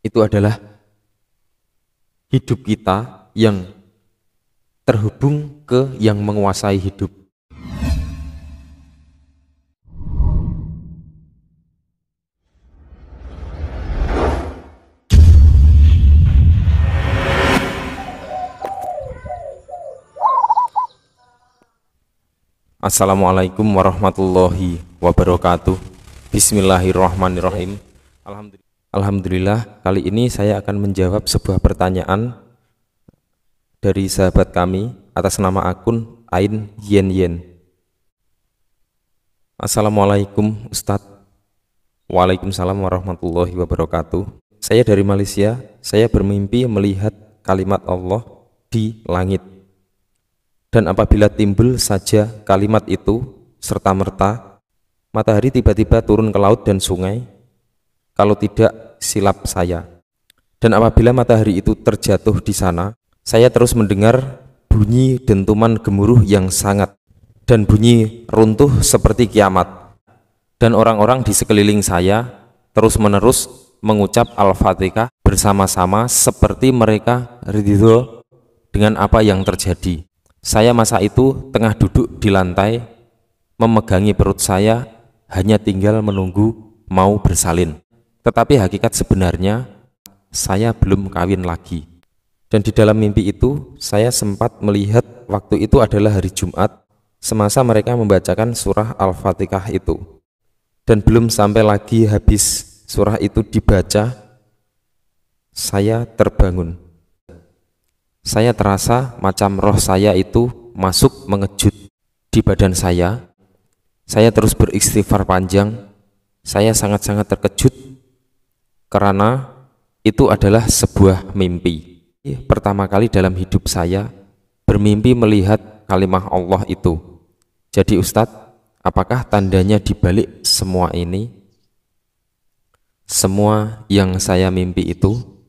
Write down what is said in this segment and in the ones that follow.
itu adalah hidup kita yang terhubung ke yang menguasai hidup. Assalamualaikum warahmatullahi wabarakatuh. Bismillahirrahmanirrahim. Alhamdulillah, kali ini saya akan menjawab sebuah pertanyaan dari sahabat kami atas nama akun Ain Yen Yen. Assalamualaikum Ustadz. Waalaikumsalam warahmatullahi wabarakatuh. Saya dari Malaysia. Saya bermimpi melihat kalimat Allah di langit. Dan apabila timbul saja kalimat itu serta-merta, matahari tiba-tiba turun ke laut dan sungai. Kalau tidak, silap saya. Dan apabila matahari itu terjatuh di sana, saya terus mendengar bunyi dentuman gemuruh yang sangat dan bunyi runtuh seperti kiamat. Dan orang-orang di sekeliling saya terus-menerus mengucap Al-Fatihah bersama-sama seperti mereka ridho dengan apa yang terjadi. Saya masa itu tengah duduk di lantai, memegangi perut saya, hanya tinggal menunggu mau bersalin. Tetapi hakikat sebenarnya, saya belum kawin lagi. Dan di dalam mimpi itu, saya sempat melihat waktu itu adalah hari Jumat, semasa mereka membacakan surah Al-Fatihah itu. Dan belum sampai lagi habis surah itu dibaca, saya terbangun. Saya terasa macam roh saya itu masuk mengejut di badan saya. Saya terus beristighfar panjang. Saya sangat-sangat terkejut karena itu adalah sebuah mimpi. Pertama kali dalam hidup saya bermimpi melihat kalimah Allah itu. Jadi Ustadz, apakah tandanya dibalik semua ini? Semua yang saya mimpi itu?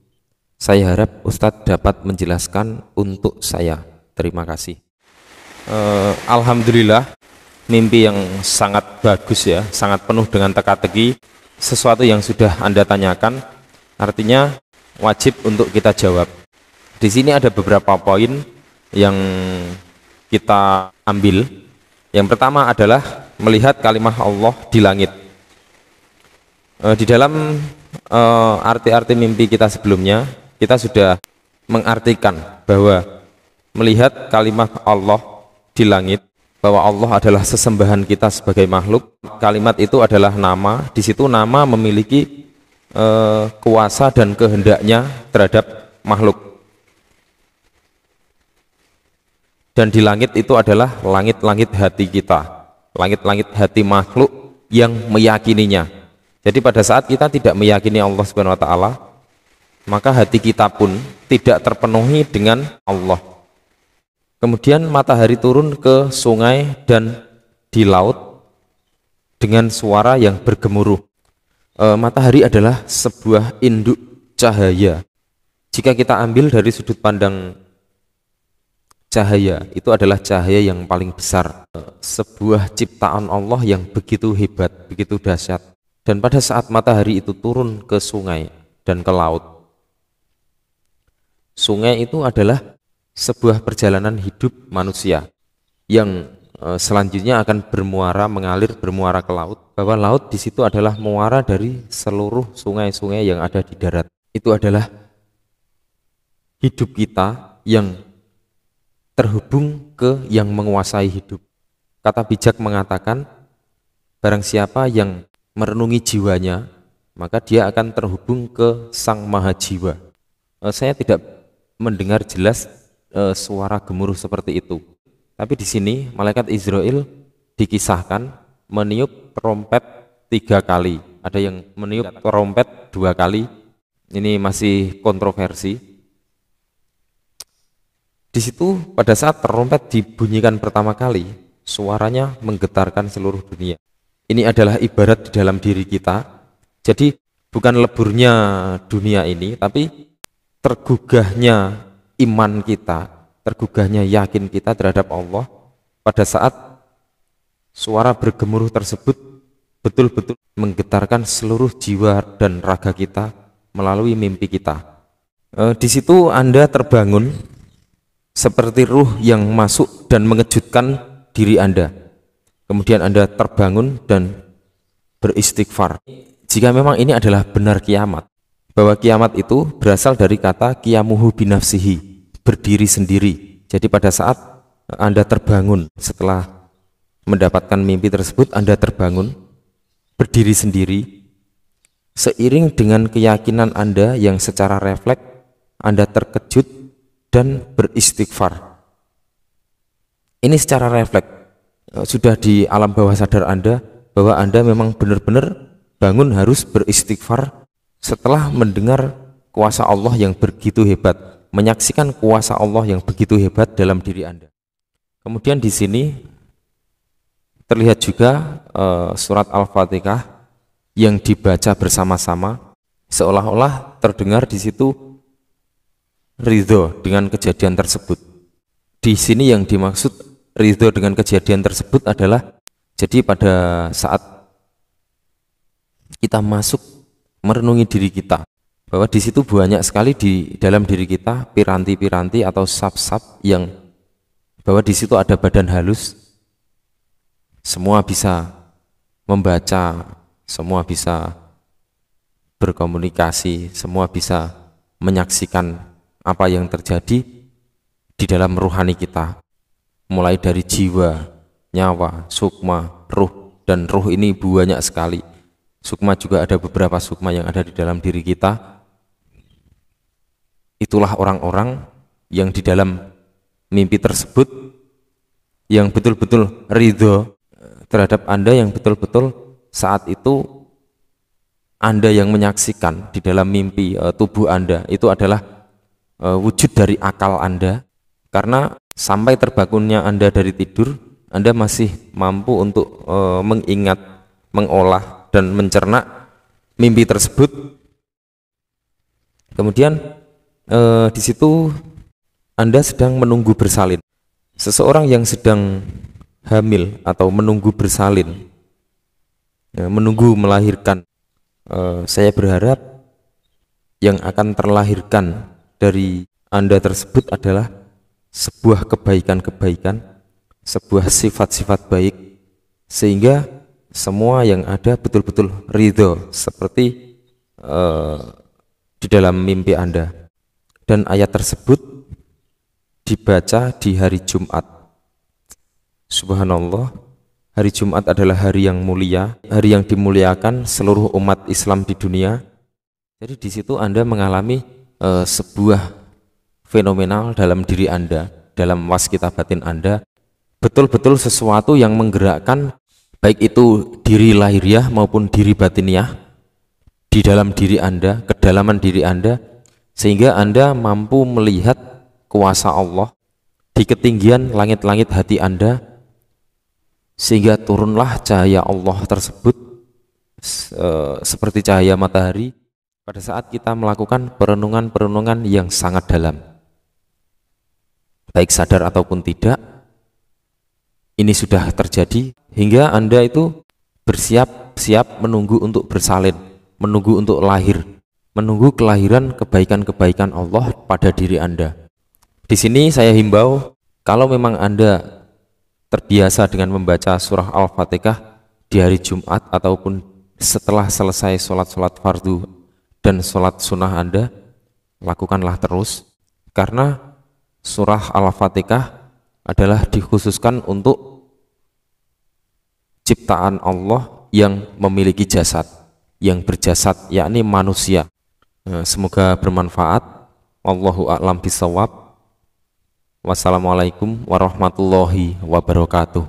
Saya harap Ustadz dapat menjelaskan untuk saya. Terima kasih. Alhamdulillah, mimpi yang sangat bagus ya, sangat penuh dengan teka-teki. Sesuatu yang sudah Anda tanyakan, artinya wajib untuk kita jawab. Di sini ada beberapa poin yang kita ambil. Yang pertama adalah melihat kalimah Allah di langit. Di dalam arti-arti mimpi kita sebelumnya, kita sudah mengartikan bahwa melihat kalimat Allah di langit, bahwa Allah adalah sesembahan kita sebagai makhluk. Kalimat itu adalah nama. Di situ nama memiliki kuasa dan kehendaknya terhadap makhluk. Dan di langit itu adalah langit-langit hati kita, langit-langit hati makhluk yang meyakininya. Jadi pada saat kita tidak meyakini Allah Subhanahu wa taala, maka hati kita pun tidak terpenuhi dengan Allah. Kemudian matahari turun ke sungai dan di laut dengan suara yang bergemuruh. Matahari adalah sebuah induk cahaya. Jika kita ambil dari sudut pandang cahaya, itu adalah cahaya yang paling besar. Sebuah ciptaan Allah yang begitu hebat, begitu dahsyat. Dan pada saat matahari itu turun ke sungai dan ke laut, sungai itu adalah sebuah perjalanan hidup manusia yang selanjutnya akan bermuara, mengalir bermuara ke laut. Bahwa laut di situ adalah muara dari seluruh sungai-sungai yang ada di darat. Itu adalah hidup kita yang terhubung ke yang menguasai hidup. Kata bijak mengatakan, barang siapa yang merenungi jiwanya, maka dia akan terhubung ke Sang Maha Jiwa. Saya tidak mendengar jelas suara gemuruh seperti itu. Tapi di sini malaikat Israel dikisahkan meniup trompet 3 kali. Ada yang meniup trompet 2 kali. Ini masih kontroversi. Di situ pada saat trompet dibunyikan pertama kali, suaranya menggetarkan seluruh dunia. Ini adalah ibarat di dalam diri kita. Jadi bukan leburnya dunia ini, tapi tergugahnya iman kita, tergugahnya yakin kita terhadap Allah pada saat suara bergemuruh tersebut betul-betul menggetarkan seluruh jiwa dan raga kita, melalui mimpi kita. Di situ Anda terbangun seperti ruh yang masuk dan mengejutkan diri Anda. Kemudian Anda terbangun dan beristighfar. Jika memang ini adalah benar kiamat, bahwa kiamat itu berasal dari kata qiyamuhu binafsihi, berdiri sendiri. Jadi pada saat Anda terbangun setelah mendapatkan mimpi tersebut, Anda terbangun berdiri sendiri seiring dengan keyakinan Anda yang secara refleks Anda terkejut dan beristighfar. Ini secara refleks sudah di alam bawah sadar Anda bahwa Anda memang benar-benar bangun harus beristighfar setelah mendengar kuasa Allah yang begitu hebat, menyaksikan kuasa Allah yang begitu hebat dalam diri Anda. Kemudian di sini terlihat juga surat Al-Fatihah yang dibaca bersama-sama, seolah-olah terdengar di situ ridho dengan kejadian tersebut. Di sini yang dimaksud ridho dengan kejadian tersebut adalah, jadi pada saat kita masuk merenungi diri kita, bahwa di situ banyak sekali di dalam diri kita piranti-piranti atau sap-sap yang bahwa di situ ada badan halus, semua bisa membaca, semua bisa berkomunikasi, semua bisa menyaksikan apa yang terjadi di dalam ruhani kita, mulai dari jiwa, nyawa, sukma, ruh, dan ruh ini banyak sekali. Sukma juga ada beberapa sukma yang ada di dalam diri kita. Itulah orang-orang yang di dalam mimpi tersebut yang betul-betul ridho terhadap Anda, yang betul-betul saat itu Anda yang menyaksikan di dalam mimpi tubuh Anda itu adalah wujud dari akal Anda, karena sampai terbangunnya Anda dari tidur, Anda masih mampu untuk mengingat, mengolah, dan mencerna mimpi tersebut. Kemudian di situ Anda sedang menunggu bersalin. Seseorang yang sedang hamil atau menunggu bersalin, menunggu melahirkan, saya berharap yang akan terlahirkan dari Anda tersebut adalah sebuah kebaikan-kebaikan, sebuah sifat-sifat baik, sehingga semua yang ada betul-betul ridho seperti di dalam mimpi Anda. Dan ayat tersebut dibaca di hari Jumat. Subhanallah, hari Jumat adalah hari yang mulia, hari yang dimuliakan seluruh umat Islam di dunia. Jadi di situ Anda mengalami sebuah fenomenal dalam diri Anda, dalam waskita batin Anda, betul-betul sesuatu yang menggerakkan baik itu diri lahiriah maupun diri batiniah di dalam diri Anda, kedalaman diri Anda, sehingga Anda mampu melihat kuasa Allah di ketinggian langit-langit hati Anda, sehingga turunlah cahaya Allah tersebut seperti cahaya matahari pada saat kita melakukan perenungan-perenungan yang sangat dalam, baik sadar ataupun tidak. Ini sudah terjadi hingga Anda itu bersiap-siap menunggu untuk bersalin, menunggu untuk lahir, menunggu kelahiran kebaikan-kebaikan Allah pada diri Anda. Di sini saya himbau, kalau memang Anda terbiasa dengan membaca surah Al-Fatihah di hari Jumat ataupun setelah selesai sholat-sholat fardu dan sholat sunnah Anda, lakukanlah terus, karena surah Al-Fatihah adalah dikhususkan untuk ciptaan Allah yang memiliki jasad, yang berjasad, yakni manusia. Semoga bermanfaat. Wallahu a'lam bishawab. Wassalamualaikum warahmatullahi wabarakatuh.